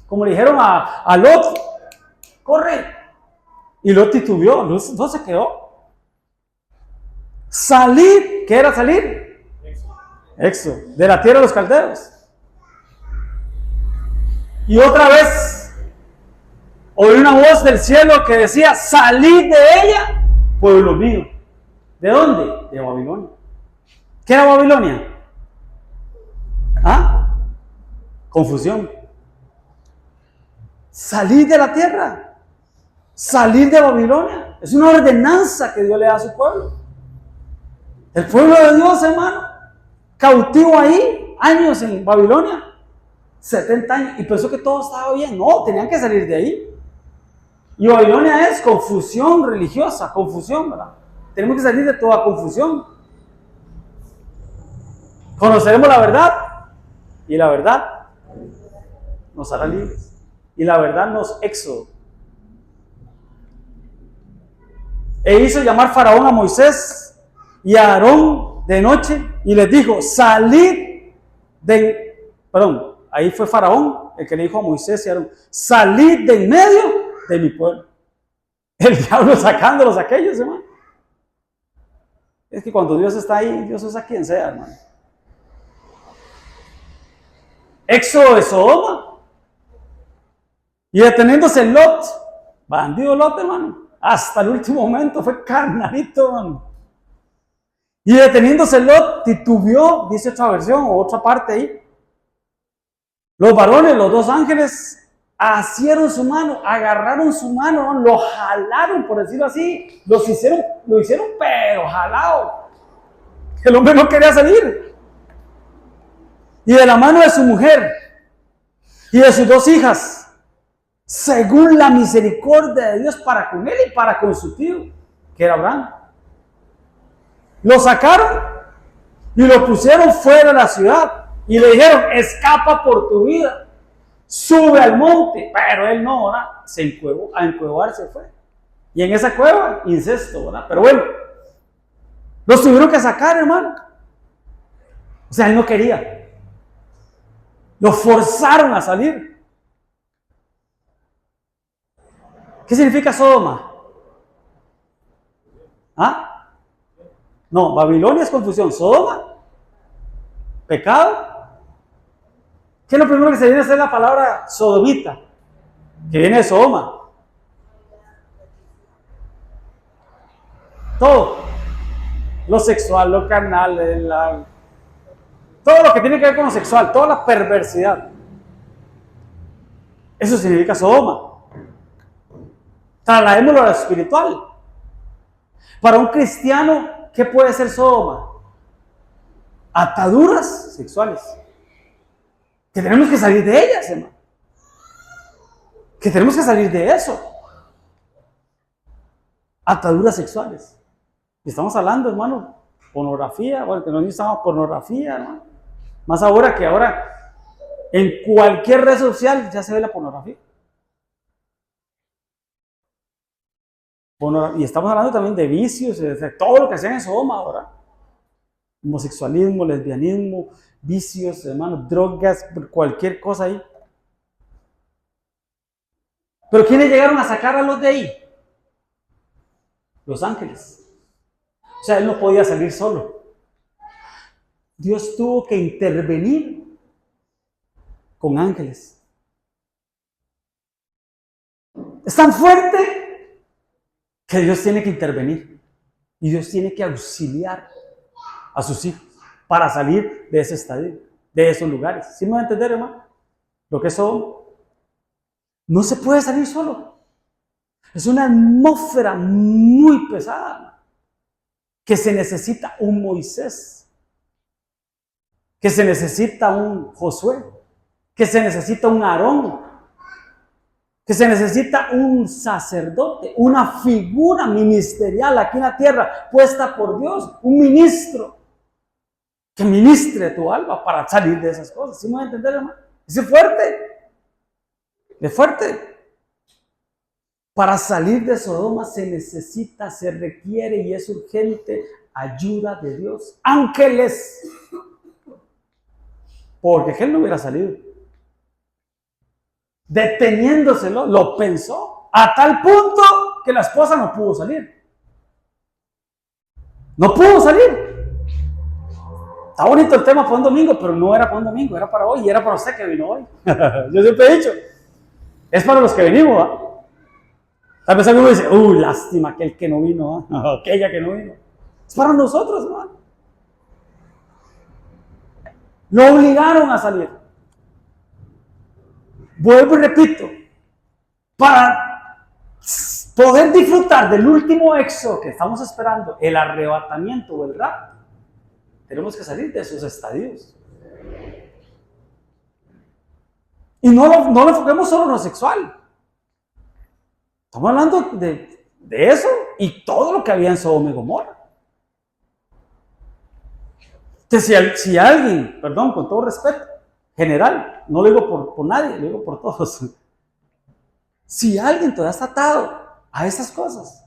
Como le dijeron a Lot. Corre. Y Lot titubeó. No se quedó. Salir. ¿Qué era salir? Éxodo, de la tierra de los caldeos. Y otra vez oí una voz del cielo que decía: salid de ella, pueblo mío. ¿De dónde? De Babilonia. ¿Qué era Babilonia? ¿Ah? Confusión. Salir de la tierra, salir de Babilonia. Es una ordenanza que Dios le da a su pueblo. El pueblo de Dios, hermano, cautivo ahí, años en Babilonia, 70 años, y pensó que todo estaba bien. No, tenían que salir de ahí. Y Babilonia es confusión religiosa, confusión, ¿verdad? Tenemos que salir de toda confusión. Conoceremos la verdad, y la verdad nos hará libres. Y la verdad nos éxodo. E hizo llamar Faraón a Moisés y a Aarón de noche, y les dijo: salid ahí fue Faraón el que le dijo a Moisés y a Aarón: salid de en medio de mi pueblo. El diablo sacándolos a aquellos, hermano. Es que cuando Dios está ahí, Dios usa a quien sea, hermano. Éxodo de Sodoma. Y deteniéndose Lot, bandido Lot, hermano, hasta el último momento fue carnalito, hermano. Y deteniéndose Lot, titubeó, dice otra versión o otra parte ahí. Los varones, los dos ángeles, asieron su mano, agarraron su mano, lo jalaron, por decirlo así. Lo hicieron pero jalado. El hombre no quería salir. Y de la mano de su mujer y de sus dos hijas, según la misericordia de Dios para con él y para con su tío, que era Abraham. Lo sacaron y lo pusieron fuera de la ciudad y le dijeron: escapa por tu vida, sube al monte. Pero él no, ¿verdad? Se encuevó, a encuevar se fue. Y en esa cueva, incesto, ¿verdad? Pero bueno, los tuvieron que sacar, hermano. O sea, él no quería. Lo forzaron a salir. ¿Qué significa Sodoma? ¿Ah? No, Babilonia es confusión. Sodoma, pecado. ¿Qué es lo primero que se viene a hacer la palabra sodomita? Que viene de Sodoma. Todo. Lo sexual, lo carnal, todo lo que tiene que ver con lo sexual, toda la perversidad. Eso significa Sodoma. Trasladémoslo a lo espiritual. Para un cristiano, ¿qué puede ser Sodoma? Ataduras sexuales. Que tenemos que salir de ellas, hermano. Que tenemos que salir de eso. Ataduras sexuales. Y estamos hablando, hermano, pornografía. Bueno, que no necesitamos pornografía, hermano. Más ahora que en cualquier red social ya se ve la pornografía. Y estamos hablando también de vicios, de todo lo que hacían en Sodoma ahora. Homosexualismo, lesbianismo, vicios, hermanos, drogas, cualquier cosa ahí. Pero ¿quiénes llegaron a sacar a los de ahí? Los ángeles. O sea, él no podía salir solo. Dios tuvo que intervenir con ángeles. Es tan fuerte que Dios tiene que intervenir. Y Dios tiene que auxiliar a sus hijos para salir de ese estadio, de esos lugares. ¿Sí me va a entender, hermano? Lo que son. No se puede salir solo. Es una atmósfera muy pesada. Que se necesita un Moisés. Que se necesita un Josué. Que se necesita un Aarón. Que se necesita un sacerdote. Una figura ministerial aquí en la tierra puesta por Dios. Un ministro. Que ministre tu alma para salir de esas cosas. ¿Sí me voy a entender, hermano? Es fuerte. Es fuerte. Para salir de Sodoma se necesita, se requiere y es urgente ayuda de Dios. Ángeles. Porque él no hubiera salido. Deteniéndoselo, lo pensó. A tal punto que la esposa no pudo salir. No pudo salir. Está bonito el tema para un domingo, pero no era para un domingo, era para hoy y era para usted que vino hoy. Yo siempre he dicho, es para los que venimos, ¿va? Tal vez alguno dice, lástima aquel que no vino, aquella que no vino. Es para nosotros, hermano. Lo obligaron a salir. Vuelvo y repito, para poder disfrutar del último éxodo que estamos esperando, el arrebatamiento o el rapto, tenemos que salir de esos estadios. Y no lo enfoquemos solo en lo sexual. Estamos hablando de eso y todo lo que había en Sodoma y Gomorra. Entonces, si alguien, perdón, con todo respeto, general, no lo digo por nadie, lo digo por todos. Si alguien todavía está atado a esas cosas,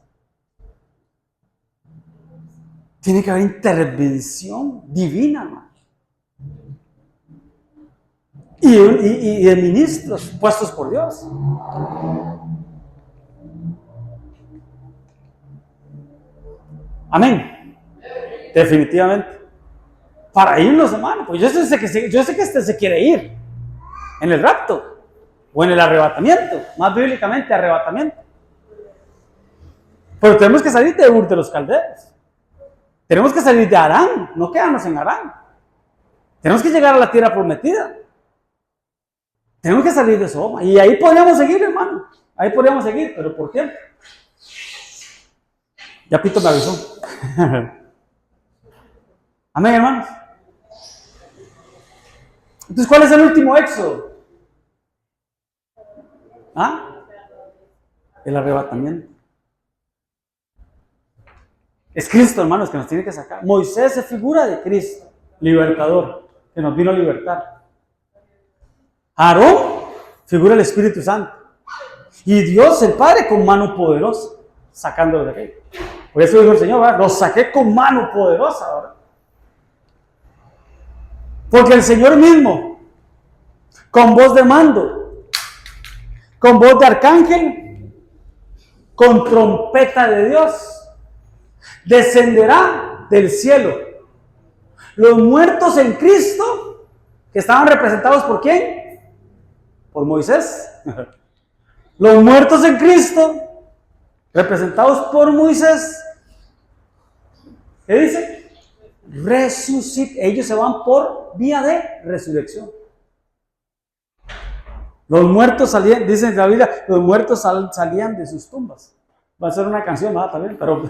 tiene que haber intervención divina, hermano. Y de ministros puestos por Dios. Amén. Definitivamente. Para irnos, hermano. Pues yo sé que este se quiere ir en el rapto o en el arrebatamiento. Más bíblicamente, arrebatamiento. Pero tenemos que salir de Ur de los Caldeos. Tenemos que salir de Harán, no quedarnos en Harán. Tenemos que llegar a la tierra prometida. Tenemos que salir de Sodoma. Y ahí podríamos seguir, hermano. Ahí podríamos seguir, pero ¿por qué? Ya Pito me avisó. Amén, hermanos. Entonces, ¿cuál es el último éxodo? El arrebatamiento. Es Cristo, hermanos, que nos tiene que sacar. Moisés es figura de Cristo, libertador, que nos vino a libertar. Aarón, figura del Espíritu Santo. Y Dios, el Padre, con mano poderosa, sacándolo de aquí. Por eso dijo el Señor, ¿verdad? Los saqué con mano poderosa ahora. Porque el Señor mismo, con voz de mando, con voz de arcángel, con trompeta de Dios, descenderá del cielo. Los muertos en Cristo, que estaban representados ¿por quién? Por Moisés. Los muertos en Cristo, representados por Moisés, ¿qué dice? Resucitan. Ellos se van por vía de resurrección. Los muertos salían, dice en la Biblia, los muertos salían de sus tumbas. Va a ser una canción, ¿verdad? También, pero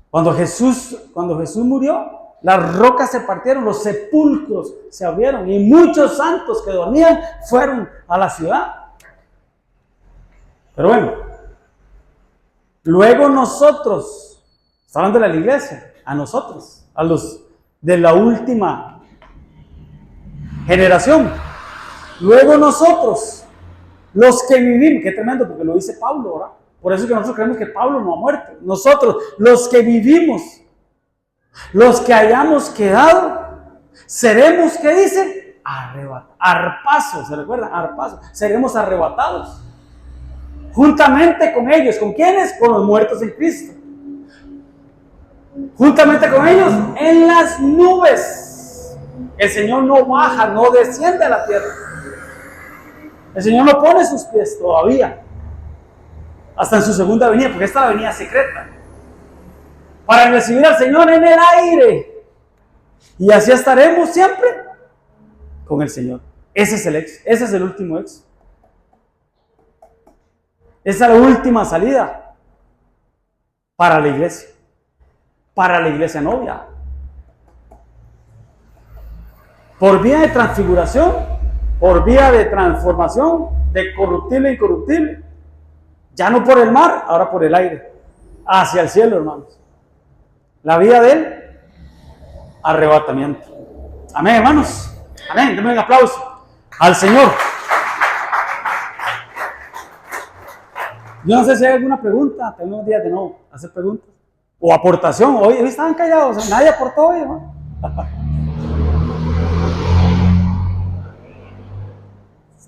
cuando Jesús murió, las rocas se partieron, los sepulcros se abrieron y muchos santos que dormían fueron a la ciudad. Pero bueno, luego nosotros, está hablando de la iglesia, a nosotros, a los de la última generación, luego nosotros, los que vivimos, qué tremendo porque lo dice Pablo, ¿verdad? Por eso es que nosotros creemos que Pablo no ha muerto. Nosotros, los que vivimos, los que hayamos quedado, seremos, ¿qué dice? Arrebatados. Arpazo, ¿se recuerdan? Arpazo. Seremos arrebatados. Juntamente con ellos. ¿Con quiénes? Con los muertos en Cristo. Juntamente con ellos en las nubes. El Señor no baja, no desciende a la tierra. El Señor no pone sus pies todavía. Hasta en su segunda venida, porque esta es la venida secreta. Para recibir al Señor en el aire. Y así estaremos siempre con el Señor. Ese es el éxito. Ese es el último éxito. Esa es la última salida para la iglesia. Para la iglesia novia. Por vía de transfiguración, por vía de transformación, de corruptible a incorruptible. Ya no por el mar, ahora por el aire. Hacia el cielo, hermanos. La vía del arrebatamiento. Amén, hermanos. Amén. Denme un aplauso al Señor. Yo no sé si hay alguna pregunta. Tengo unos días de no hacer preguntas. O aportación. Hoy estaban callados. Nadie aportó hoy, hermano.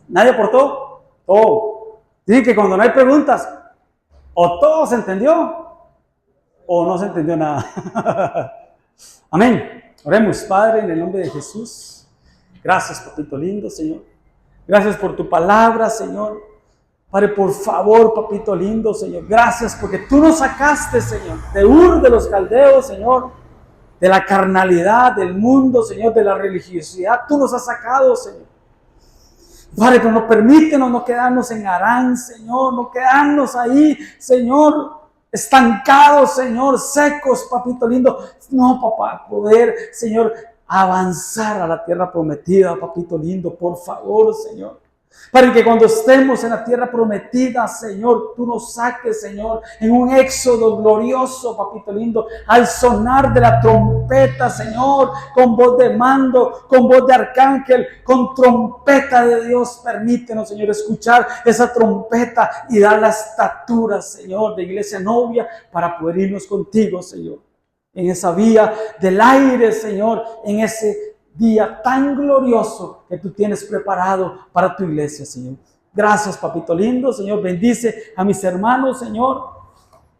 Nadie aportó. Todo. Dicen que cuando no hay preguntas, o todo se entendió, o no se entendió nada. Amén. Oremos, Padre, en el nombre de Jesús. Gracias, papito lindo, Señor. Gracias por tu palabra, Señor. Padre, por favor, papito lindo, Señor. Gracias porque tú nos sacaste, Señor, de Ur de los Caldeos, Señor. De la carnalidad, del mundo, Señor, de la religiosidad. Tú nos has sacado, Señor. Padre, pero no permítenos no quedarnos en Harán, Señor. No quedarnos ahí, Señor, estancados, Señor, secos, papito lindo. No, papá, poder, Señor, avanzar a la tierra prometida, papito lindo, por favor, Señor. Para que cuando estemos en la tierra prometida, Señor, tú nos saques, Señor, en un éxodo glorioso, papito lindo, al sonar de la trompeta, Señor, con voz de mando, con voz de arcángel, con trompeta de Dios. Permítenos, Señor, escuchar esa trompeta y dar la estatura, Señor, de iglesia novia para poder irnos contigo, Señor, en esa vía del aire, Señor, en ese día tan glorioso que tú tienes preparado para tu iglesia, Señor. Gracias, papito lindo, Señor. Bendice a mis hermanos, Señor.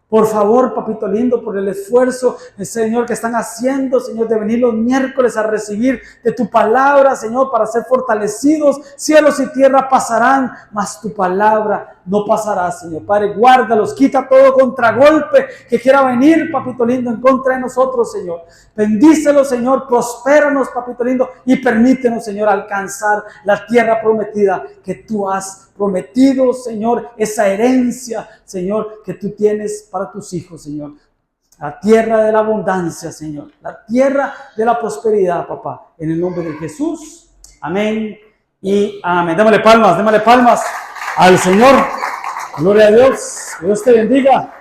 Por favor, papito lindo, por el esfuerzo, Señor, que están haciendo, Señor, de venir los miércoles a recibir de tu palabra, Señor, para ser fortalecidos. Cielos y tierra pasarán, mas tu palabra no pasará, Señor. Padre, guárdalos, quita todo contragolpe que quiera venir, papito lindo, en contra de nosotros, Señor. Bendícelos, Señor, prospéranos, papito lindo, y permítenos, Señor, alcanzar la tierra prometida que tú has prometido, Señor, esa herencia, Señor, que tú tienes para tus hijos, Señor. La tierra de la abundancia, Señor. La tierra de la prosperidad, papá. En el nombre de Jesús. Amén y amén. Démosle palmas al Señor. Gloria a Dios. Dios te bendiga.